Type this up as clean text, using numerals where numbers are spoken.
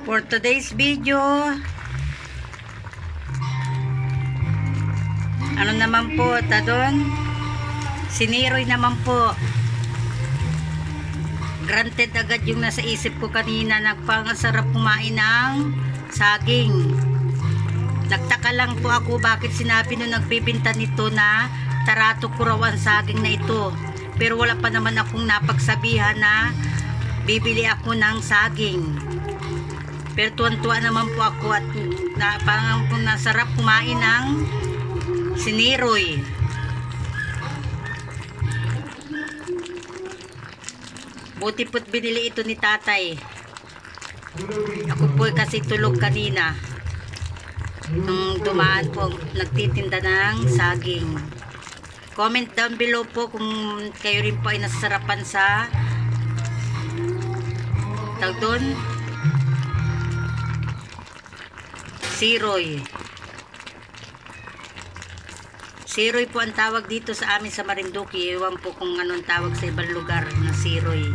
For today's video, ano naman po, tadon? Siniroy naman po. Granted agad yung nasa isip ko kanina, nagpangasarap kumain ng saging. Nagtaka lang po ako bakit sinabi nung nagbibinta nito na tarato ko raw ang saging na ito. Pero wala pa naman akong napagsabihan na bibili ako ng saging. Pero tuwan-tuwa naman po ako at parang nasarap kumain ng siniroy. Buti po't binili ito ni tatay. Ako po kasi tulog kanina. Nung dumaan po, nagtitinda ng saging. Comment down below po kung kayo rin po ay nasasarapan sa tawag doon, siroy. Siroy po ang tawag dito sa amin sa Marinduque. Ewan po kung anong tawag sa ibang lugar na siroy.